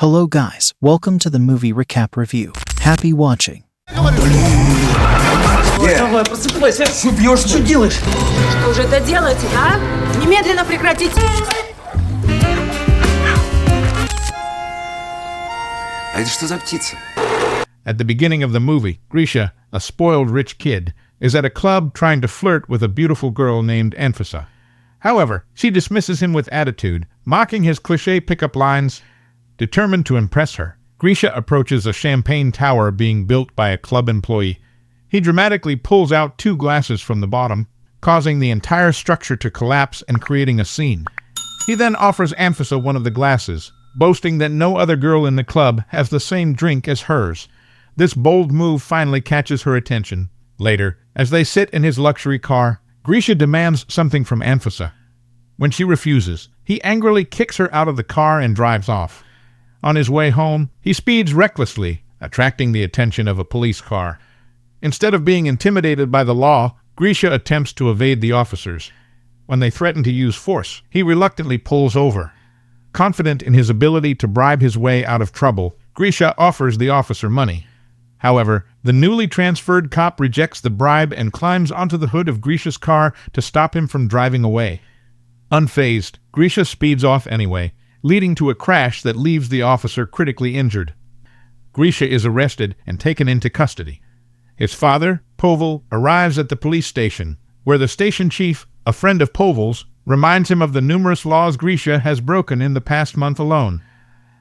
Hello guys, welcome to the movie recap review. Happy watching. Давай, просыпайся. Что пьешь? Что делаешь? Что же это делаете, а? Немедленно прекратите. А это что за птица? At the beginning of the movie, Grisha, a spoiled rich kid, is at a club trying to flirt with a beautiful girl named Anfisa. However, she dismisses him with attitude, mocking his cliché pickup lines. Determined to impress her, Grisha approaches a champagne tower being built by a club employee. He dramatically pulls out 2 glasses from the bottom, causing the entire structure to collapse and creating a scene. He then offers Anfisa one of the glasses, boasting that no other girl in the club has the same drink as hers. This bold move finally catches her attention. Later, as they sit in his luxury car, Grisha demands something from Anfisa. When she refuses, he angrily kicks her out of the car and drives off. On his way home, he speeds recklessly, attracting the attention of a police car. Instead of being intimidated by the law, Grisha attempts to evade the officers. When they threaten to use force, he reluctantly pulls over. Confident in his ability to bribe his way out of trouble, Grisha offers the officer money. However, the newly transferred cop rejects the bribe and climbs onto the hood of Grisha's car to stop him from driving away. Unfazed, Grisha speeds off anyway, leading to a crash that leaves the officer critically injured. Grisha is arrested and taken into custody. His father, Povel, arrives at the police station, where the station chief, a friend of Povel's, reminds him of the numerous laws Grisha has broken in the past month alone.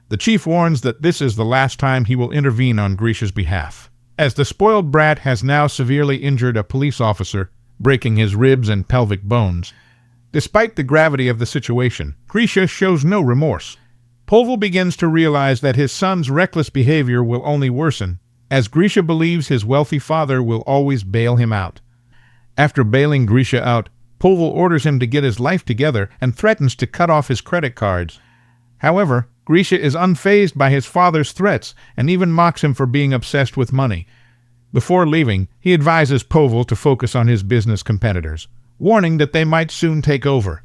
The chief warns that this is the last time he will intervene on Grisha's behalf, as the spoiled brat has now severely injured a police officer, breaking his ribs and pelvic bones. Despite the gravity of the situation, Grisha shows no remorse. Povel begins to realize that his son's reckless behavior will only worsen, as Grisha believes his wealthy father will always bail him out. After bailing Grisha out, Povel orders him to get his life together and threatens to cut off his credit cards. However, Grisha is unfazed by his father's threats and even mocks him for being obsessed with money. Before leaving, he advises Povel to focus on his business competitors, warning that they might soon take over.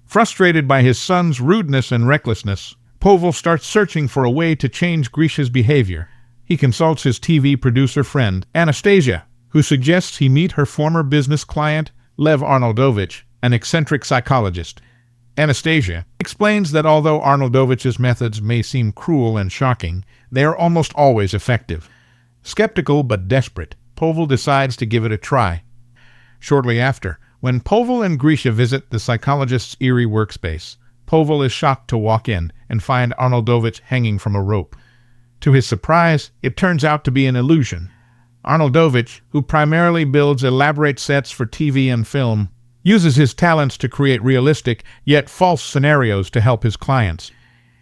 Frustrated by his son's rudeness and recklessness, Povel starts searching for a way to change Grisha's behavior. He consults his TV producer friend, Anastasia, who suggests he meet her former business client, Lev Arnoldovich, an eccentric psychologist. Anastasia explains that although Arnoldovich's methods may seem cruel and shocking, they are almost always effective. Skeptical but desperate, Povel decides to give it a try. Shortly after, when Povel and Grisha visit the psychologist's eerie workspace, Povel is shocked to walk in and find Arnoldovich hanging from a rope. To his surprise, it turns out to be an illusion. Arnoldovich, who primarily builds elaborate sets for TV and film, uses his talents to create realistic, yet false scenarios to help his clients.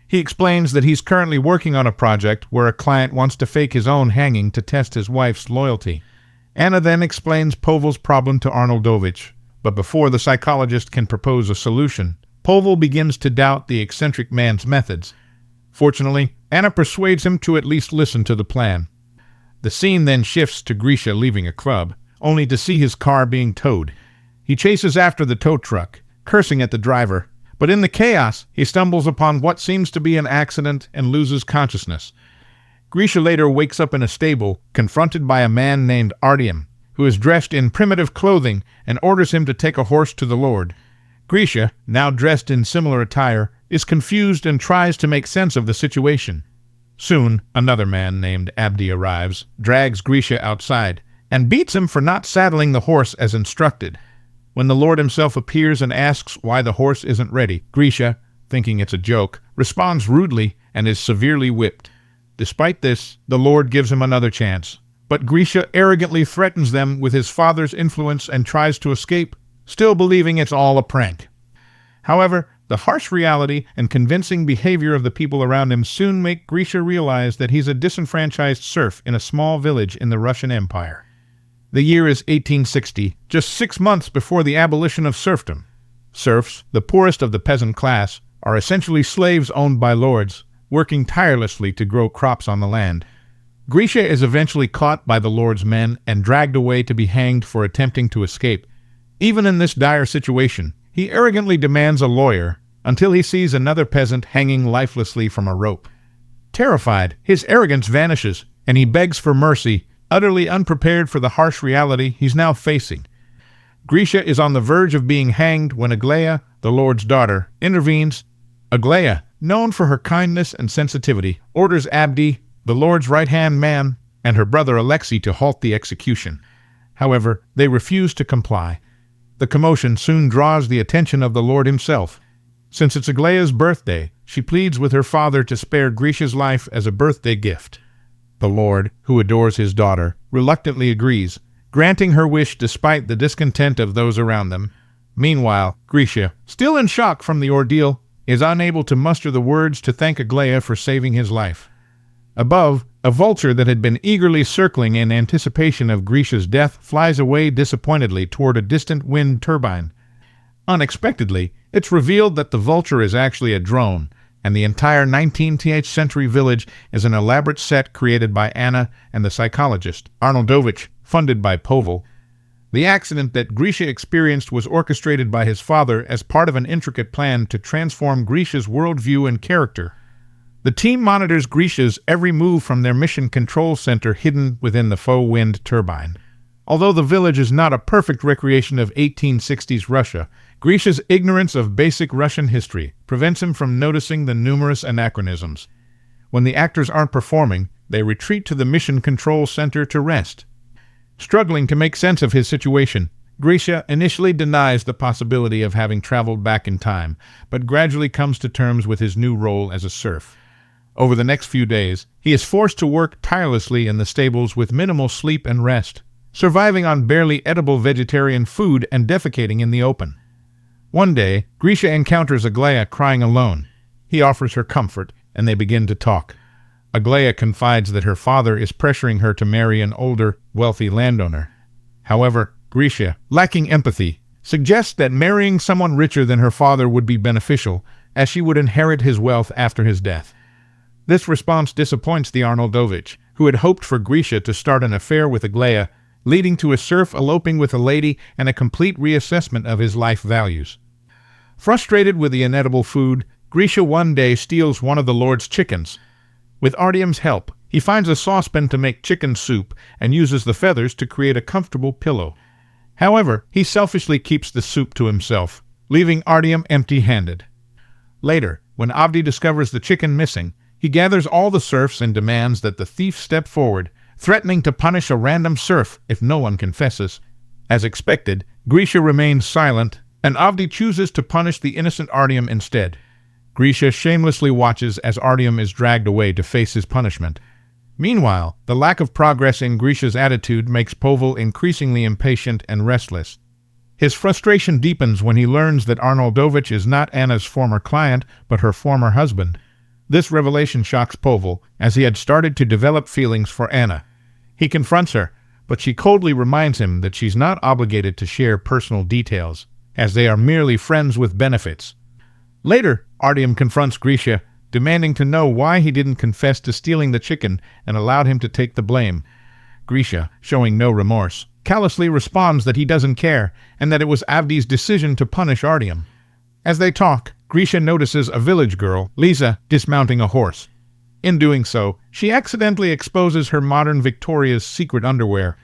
He explains that he's currently working on a project where a client wants to fake his own hanging to test his wife's loyalty. Anna then explains Povel's problem to Arnoldovich, but before the psychologist can propose a solution, Povel begins to doubt the eccentric man's methods. Fortunately, Anna persuades him to at least listen to the plan. The scene then shifts to Grisha leaving a club, only to see his car being towed. He chases after the tow truck, cursing at the driver, but in the chaos, he stumbles upon what seems to be an accident and loses consciousness. Grisha later wakes up in a stable, confronted by a man named Artyom, who is dressed in primitive clothing and orders him to take a horse to the Lord. Grisha, now dressed in similar attire, is confused and tries to make sense of the situation. Soon, another man named Abdi arrives, drags Grisha outside, and beats him for not saddling the horse as instructed. When the Lord himself appears and asks why the horse isn't ready, Grisha, thinking it's a joke, responds rudely and is severely whipped. Despite this, the Lord gives him another chance, but Grisha arrogantly threatens them with his father's influence and tries to escape, still believing it's all a prank. However, the harsh reality and convincing behavior of the people around him soon make Grisha realize that he's a disenfranchised serf in a small village in the Russian Empire. The year is 1860, just 6 months before the abolition of serfdom. Serfs, the poorest of the peasant class, are essentially slaves owned by lords, working tirelessly to grow crops on the land. Grisha is eventually caught by the lord's men and dragged away to be hanged for attempting to escape. Even in this dire situation, he arrogantly demands a lawyer until he sees another peasant hanging lifelessly from a rope. Terrified, his arrogance vanishes, and he begs for mercy, utterly unprepared for the harsh reality he's now facing. Grisha is on the verge of being hanged when Aglaia, the Lord's daughter, intervenes. Aglaia, known for her kindness and sensitivity, orders Abdi, the Lord's right-hand man, and her brother Alexei to halt the execution. However, they refuse to comply. The commotion soon draws the attention of the Lord himself. Since it's Aglaia's birthday, she pleads with her father to spare Grisha's life as a birthday gift. The Lord, who adores his daughter, reluctantly agrees, granting her wish despite the discontent of those around them. Meanwhile, Grisha, still in shock from the ordeal, is unable to muster the words to thank Aglaia for saving his life. Above, a vulture that had been eagerly circling in anticipation of Grisha's death flies away disappointedly toward a distant wind turbine. Unexpectedly, it's revealed that the vulture is actually a drone, and the entire 19th century village is an elaborate set created by Anna and the psychologist, Arnoldovich, funded by Povel. The accident that Grisha experienced was orchestrated by his father as part of an intricate plan to transform Grisha's worldview and character. The team monitors Grisha's every move from their mission control center hidden within the faux wind turbine. Although the village is not a perfect recreation of 1860s Russia, Grisha's ignorance of basic Russian history prevents him from noticing the numerous anachronisms. When the actors aren't performing, they retreat to the mission control center to rest. Struggling to make sense of his situation, Grisha initially denies the possibility of having traveled back in time, but gradually comes to terms with his new role as a serf. Over the next few days, he is forced to work tirelessly in the stables with minimal sleep and rest, surviving on barely edible vegetarian food and defecating in the open. One day, Grisha encounters Aglaia crying alone. He offers her comfort, and they begin to talk. Aglaia confides that her father is pressuring her to marry an older, wealthy landowner. However, Grisha, lacking empathy, suggests that marrying someone richer than her father would be beneficial, as she would inherit his wealth after his death. This response disappoints the Arnoldovich, who had hoped for Grisha to start an affair with Aglaia, leading to a serf eloping with a lady and a complete reassessment of his life values. Frustrated with the inedible food, Grisha one day steals one of the Lord's chickens. With Artyom's help, he finds a saucepan to make chicken soup and uses the feathers to create a comfortable pillow. However, he selfishly keeps the soup to himself, leaving Artyom empty-handed. Later, when Avdi discovers the chicken missing, he gathers all the serfs and demands that the thief step forward, threatening to punish a random serf if no one confesses. As expected, Grisha remains silent, and Avdi chooses to punish the innocent Artyom instead. Grisha shamelessly watches as Artyom is dragged away to face his punishment. Meanwhile, the lack of progress in Grisha's attitude makes Povel increasingly impatient and restless. His frustration deepens when he learns that Arnoldovich is not Anna's former client, but her former husband. This revelation shocks Povel, as he had started to develop feelings for Anna. He confronts her, but she coldly reminds him that she's not obligated to share personal details, as they are merely friends with benefits. Later, Artyom confronts Grisha, demanding to know why he didn't confess to stealing the chicken and allowed him to take the blame. Grisha, showing no remorse, callously responds that he doesn't care and that it was Avdi's decision to punish Artyom. As they talk, Grisha notices a village girl, Lisa, dismounting a horse. In doing so, she accidentally exposes her modern Victoria's Secret underwear.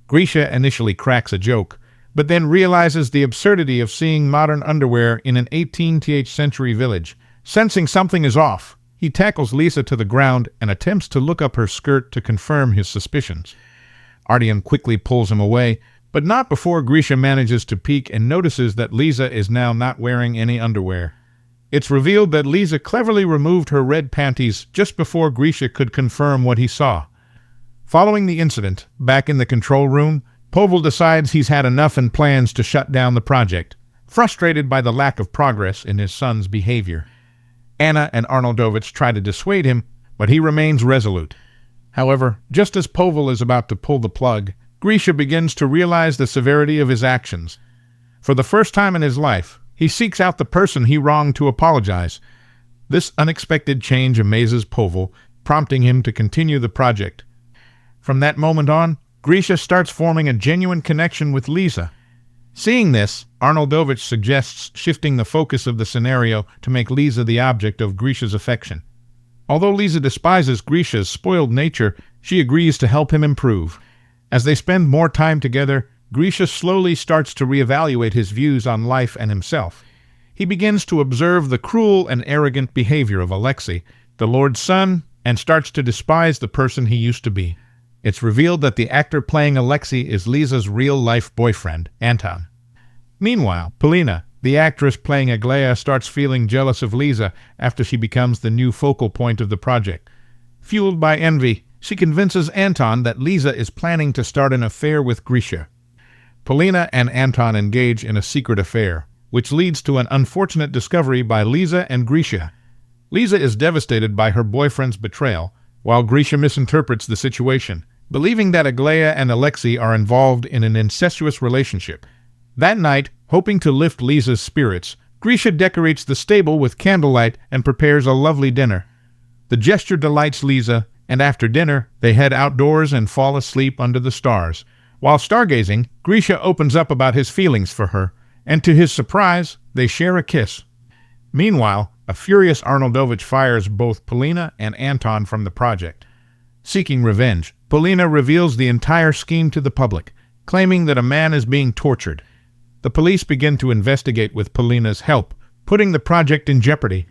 Grisha initially cracks a joke, but then realizes the absurdity of seeing modern underwear in an 18th century village. Sensing something is off, he tackles Lisa to the ground and attempts to look up her skirt to confirm his suspicions. Artyom quickly pulls him away, but not before Grisha manages to peek and notices that Lisa is now not wearing any underwear. It's revealed that Lisa cleverly removed her red panties just before Grisha could confirm what he saw. Following the incident, back in the control room, Povel decides he's had enough and plans to shut down the project, frustrated by the lack of progress in his son's behavior. Anna and Arnoldovich try to dissuade him, but he remains resolute. However, just as Povel is about to pull the plug, Grisha begins to realize the severity of his actions. For the first time in his life, he seeks out the person he wronged to apologize. This unexpected change amazes Povel, prompting him to continue the project. From that moment on, Grisha starts forming a genuine connection with Lisa. Seeing this, Arnoldovich suggests shifting the focus of the scenario to make Lisa the object of Grisha's affection. Although Lisa despises Grisha's spoiled nature, she agrees to help him improve. As they spend more time together, Grisha slowly starts to reevaluate his views on life and himself. He begins to observe the cruel and arrogant behavior of Alexei, the Lord's son, and starts to despise the person he used to be. It's revealed that the actor playing Alexei is Lisa's real-life boyfriend, Anton. Meanwhile, Polina, the actress playing Aglaia, starts feeling jealous of Lisa after she becomes the new focal point of the project. Fueled by envy, she convinces Anton that Lisa is planning to start an affair with Grisha. Polina and Anton engage in a secret affair, which leads to an unfortunate discovery by Lisa and Grisha. Lisa is devastated by her boyfriend's betrayal, while Grisha misinterprets the situation, believing that Aglaia and Alexei are involved in an incestuous relationship. That night, hoping to lift Lisa's spirits, Grisha decorates the stable with candlelight and prepares a lovely dinner. The gesture delights Lisa, and after dinner, they head outdoors and fall asleep under the stars. While stargazing, Grisha opens up about his feelings for her, and to his surprise, they share a kiss. Meanwhile, a furious Arnoldovich fires both Polina and Anton from the project. Seeking revenge, Polina reveals the entire scheme to the public, claiming that a man is being tortured. The police begin to investigate with Polina's help, putting the project in jeopardy.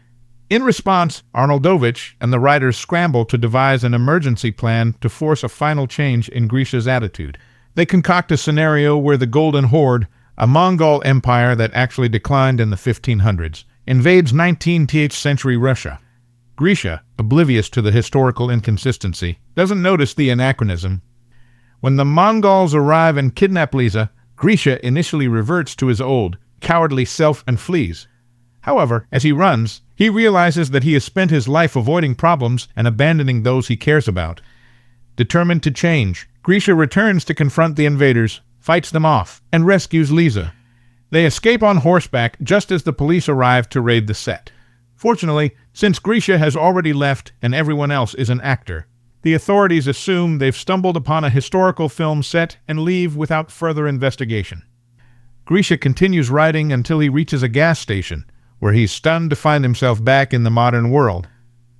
In response, Arnoldovich and the writers scramble to devise an emergency plan to force a final change in Grisha's attitude. They concoct a scenario where the Golden Horde, a Mongol empire that actually declined in the 1500s, invades 19th century Russia. Grisha, oblivious to the historical inconsistency, doesn't notice the anachronism. When the Mongols arrive and kidnap Lisa, Grisha initially reverts to his old, cowardly self and flees. However, as he runs, he realizes that he has spent his life avoiding problems and abandoning those he cares about. Determined to change, Grisha returns to confront the invaders, fights them off, and rescues Lisa. They escape on horseback just as the police arrive to raid the set. Fortunately, since Grisha has already left and everyone else is an actor, the authorities assume they've stumbled upon a historical film set and leave without further investigation. Grisha continues riding until he reaches a gas station, where he's stunned to find himself back in the modern world.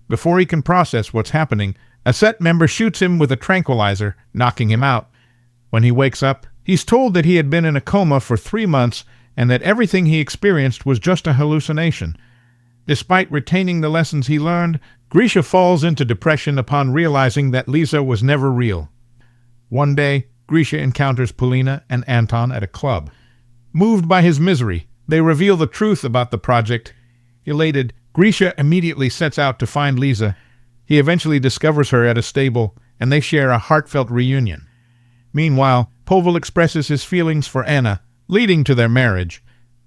Before he can process what's happening, a set member shoots him with a tranquilizer, knocking him out. When he wakes up, he's told that he had been in a coma for 3 months and that everything he experienced was just a hallucination. Despite retaining the lessons he learned, Grisha falls into depression upon realizing that Lisa was never real. One day, Grisha encounters Polina and Anton at a club. Moved by his misery, they reveal the truth about the project. Elated, Grisha immediately sets out to find Lisa. He eventually discovers her at a stable, and they share a heartfelt reunion. Meanwhile, Povel expresses his feelings for Anna, leading to their marriage.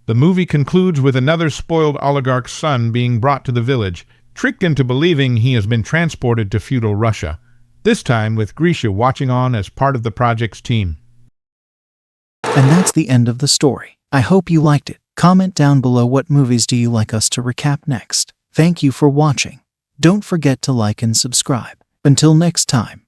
The movie concludes with another spoiled oligarch's son being brought to the village, tricked into believing he has been transported to feudal Russia, this time with Grisha watching on as part of the project's team. And that's the end of the story. I hope you liked it. Comment down below what movies do you like us to recap next. Thank you for watching. Don't forget to like and subscribe. Until next time.